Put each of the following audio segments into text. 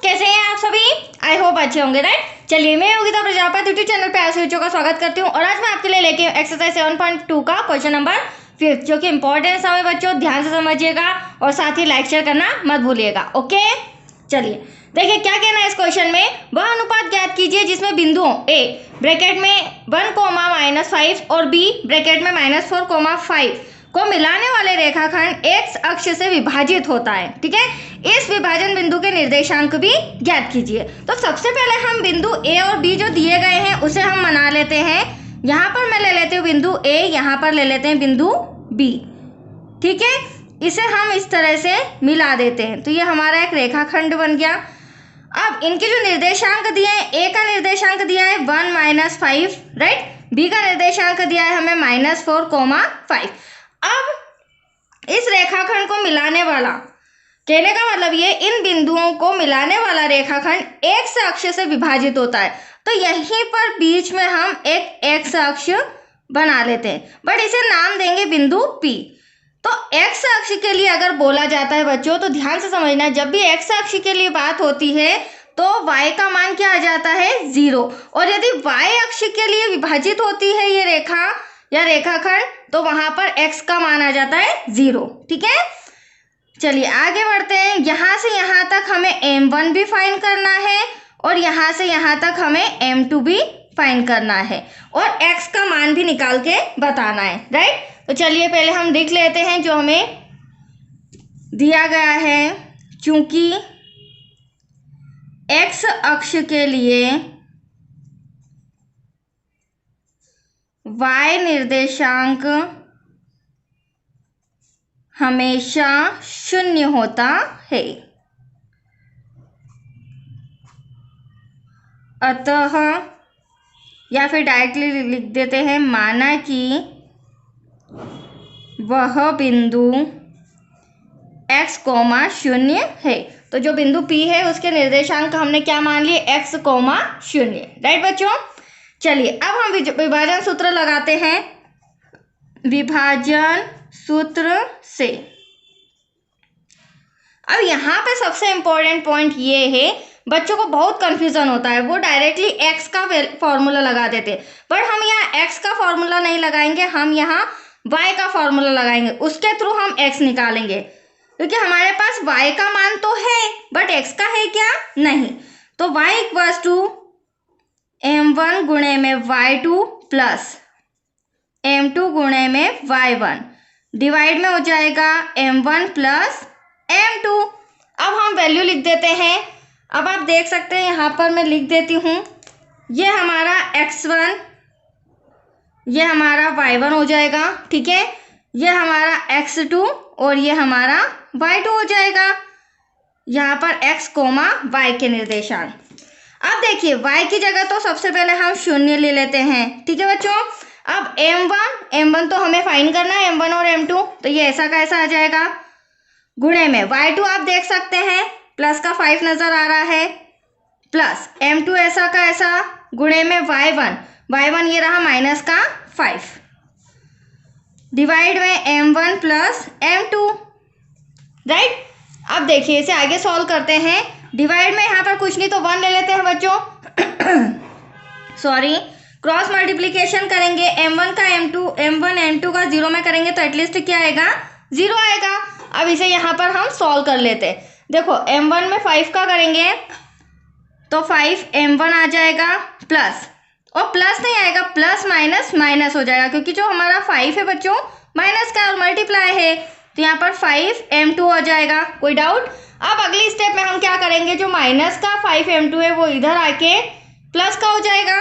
कैसे हैं आप सभी? आई होप अच्छे होंगे, राइट। चलिए, मैं योगिता प्रजापति यूट्यूब चैनल पे ऐसे बच्चों का स्वागत करती हूँ और आज मैं आपके लिए लेके एक्सरसाइज 7.2 का क्वेश्चन नंबर 5 जो कि इंपॉर्टेंट है बच्चों, ध्यान से समझिएगा और साथ ही लाइक शेयर करना मत भूलिएगा। ओके, चलिए देखिए क्या कहना है इस क्वेश्चन में। वह अनुपात ज्ञात कीजिए जिसमें बिंदुओं ए ब्रैकेट में 1, -5 और बी ब्रैकेट में -4, 5 को मिलाने वाले रेखाखंड एक्स अक्ष से विभाजित होता है। ठीक है, इस विभाजन बिंदु के निर्देशांक भी ज्ञात कीजिए। तो सबसे पहले हम बिंदु ए और बी जो दिए गए हैं उसे हम बना लेते हैं। यहाँ पर मैं ले लेती हूँ बिंदु ए, यहाँ पर ले लेते हैं बिंदु बी। ठीक है, इसे हम इस तरह से मिला देते हैं तो ये हमारा एक रेखाखंड बन गया। अब इनके जो निर्देशांक दिए हैं, ए का निर्देशांक दिया है 1 - 5, राइट। बी का निर्देशांक दिया है हमें -4, 5। अब इस रेखाखंड को मिलाने वाला, कहने का मतलब ये इन बिंदुओं को मिलाने वाला रेखाखंड एक्स अक्ष से विभाजित होता है। तो यहीं पर बीच में हम एक एक्स अक्ष बना लेते हैं, बट इसे नाम देंगे बिंदु पी। तो एक्स अक्ष के लिए अगर बोला जाता है बच्चों तो ध्यान से समझना, जब भी एक्स अक्ष के लिए बात होती है तो y का मान क्या आ जाता है 0, और यदि y अक्ष के लिए विभाजित होती है ये रेखा या रेखाखंड तो वहां पर x का मान आ जाता है 0। ठीक है, चलिए आगे बढ़ते हैं। यहाँ से यहाँ तक हमें m1 भी फाइंड करना है और यहाँ से यहाँ तक हमें m2 भी फाइंड करना है और x का मान भी निकाल के बताना है, राइट। तो चलिए पहले हम देख लेते हैं जो हमें दिया गया है। चूंकि x अक्ष के लिए y निर्देशांक हमेशा 0 होता है, अतः या फिर डायरेक्टली लिख देते हैं, माना कि वह बिंदु x, 0 है। तो जो बिंदु P है उसके निर्देशांक हमने क्या मान लिए, x, 0, राइट बच्चों। चलिए अब हम विभाजन सूत्र लगाते हैं। विभाजन सूत्र से अब यहाँ पे सबसे इंपॉर्टेंट पॉइंट ये है, बच्चों को बहुत कंफ्यूजन होता है, वो डायरेक्टली x का फॉर्मूला लगा देते हैं, बट हम यहाँ x का फॉर्मूला नहीं लगाएंगे, हम यहाँ y का फॉर्मूला लगाएंगे, उसके थ्रू हम x निकालेंगे, क्योंकि हमारे पास y का मान तो है बट x का है क्या, नहीं। तो y = m1 गुणे में y2 प्लस m2 गुणे में y1 डिवाइड में हो जाएगा m1 प्लस m2। अब हम वैल्यू लिख देते हैं। अब आप देख सकते हैं यहाँ पर मैं लिख देती हूँ, ये हमारा x1, ये हमारा y1 हो जाएगा। ठीक है, ये हमारा x2 और ये हमारा y2 हो जाएगा। यहाँ पर x, y के निर्देशांक। अब देखिए y की जगह तो सबसे पहले हम 0 ले लेते हैं। ठीक है बच्चों, अब m1 तो हमें फाइंड करना है, m1 और m2, तो ये ऐसा का ऐसा आ जाएगा। गुणे में y2 आप देख सकते हैं प्लस का 5 नजर आ रहा है, प्लस m2 ऐसा का ऐसा, गुणे में y1 ये रहा माइनस का 5, डिवाइड में m1 प्लस m2, राइट। अब देखिए इसे आगे सॉल्व करते हैं। डिवाइड में यहाँ पर कुछ नहीं तो 1 ले लेते हैं बच्चों सॉरी, क्रॉस मल्टीप्लीकेशन करेंगे, m1 का m2 का 0 में करेंगे तो एटलीस्ट क्या आएगा, 0 आएगा। अब इसे यहाँ पर हम सॉल्व कर लेते हैं। देखो m1 में 5 का करेंगे तो 5 m1 आ जाएगा, प्लस, और प्लस नहीं आएगा, प्लस माइनस माइनस हो जाएगा, क्योंकि जो हमारा 5 है बच्चों माइनस का और मल्टीप्लाई है, तो यहाँ पर 5 m2 हो जाएगा। कोई डाउट? अब अगली स्टेप में हम क्या करेंगे, जो माइनस का 5 m2 है वो इधर आके प्लस का हो जाएगा,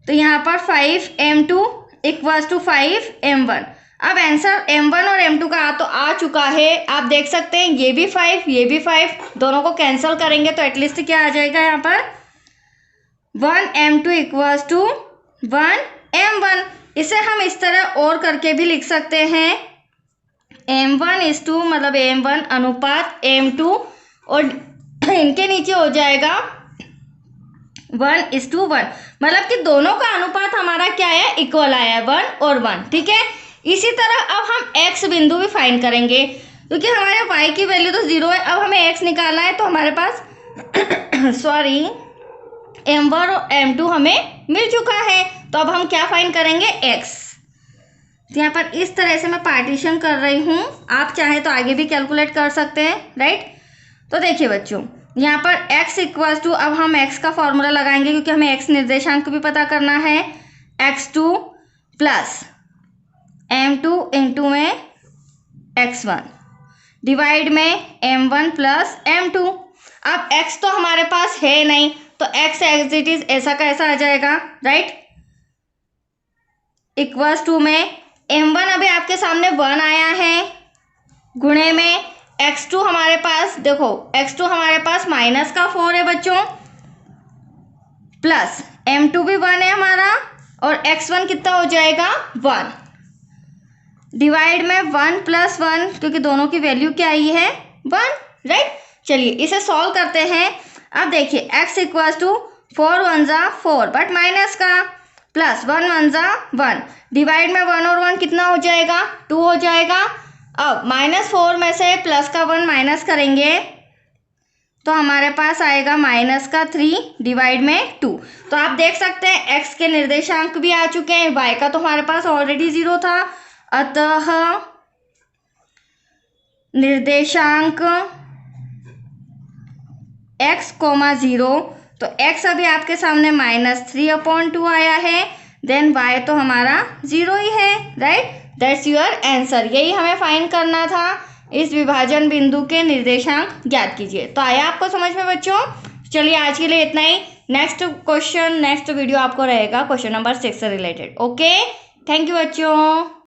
तो यहाँ पर 5 m2 = 5 m1। अब आंसर m1 और m2 का तो आ चुका है, आप देख सकते हैं, ये भी 5 ये भी 5, दोनों को कैंसिल करेंगे तो एटलीस्ट क्या आ जाएगा, यहाँ पर 1 m2 = 1 m1। इसे हम इस तरह और करके भी लिख सकते हैं, m1 मतलब m1 अनुपात m2, और इनके नीचे हो जाएगा 1:1, मतलब कि दोनों का अनुपात हमारा क्या है, इक्वल आया है, 1 और 1। ठीक है, इसी तरह अब हम x बिंदु भी फाइंड करेंगे, क्योंकि हमारे y की वैल्यू तो 0 है। अब हमें x निकालना है, तो हमारे पास सॉरी m1 और m2 हमें मिल चुका है। तो अब हम क्या फाइंड करेंगे, x। तो यहाँ पर इस तरह से मैं पार्टीशन कर रही हूँ, आप चाहे तो आगे भी कैलकुलेट कर सकते हैं, राइट। तो देखिए बच्चों, यहाँ पर x इक्वल्स टू, अब हम x का फॉर्मूला लगाएंगे क्योंकि हमें x निर्देशांक भी पता करना है। x2 प्लस m2 इंटू में x1 डिवाइड में m1 प्लस m2। अब x तो हमारे पास है नहीं, तो x एज इट इज ऐसा का ऐसा आ जाएगा, राइट। इक्वल्स टू में m1 अभी आपके सामने 1 आया है, गुणे में x2 हमारे पास, देखो x2 हमारे पास -4 है बच्चों, प्लस m2 भी 1 है हमारा, और x1 कितना हो जाएगा 1, डिवाइड में 1 प्लस 1, क्योंकि दोनों की वैल्यू क्या आई है 1, राइट। चलिए इसे सॉल्व करते हैं। अब देखिए x इक्वल्स टू 4 1 जा 4 बट माइनस का, प्लस 1 1 जा 1, डिवाइड में 1 और 1 कितना हो जाएगा 2 हो जाएगा। अब -4 में से प्लस का 1 माइनस करेंगे तो हमारे पास आएगा -3 डिवाइड में 2। तो आप देख सकते हैं x के निर्देशांक भी आ चुके हैं, y का तो हमारे पास ऑलरेडी 0 था, अतः निर्देशांक x, 0, तो x अभी आपके सामने -3/2 आया है, देन y तो हमारा 0 ही है, राइट। That's your answer. यही हमें फाइंड करना था। इस विभाजन बिंदु के निर्देशांक ज्ञात कीजिए। तो आया आपको समझ में बच्चों? चलिए आज के लिए इतना ही। नेक्स्ट वीडियो आपको रहेगा क्वेश्चन नंबर 6 से रिलेटेड। ओके, थैंक यू बच्चों।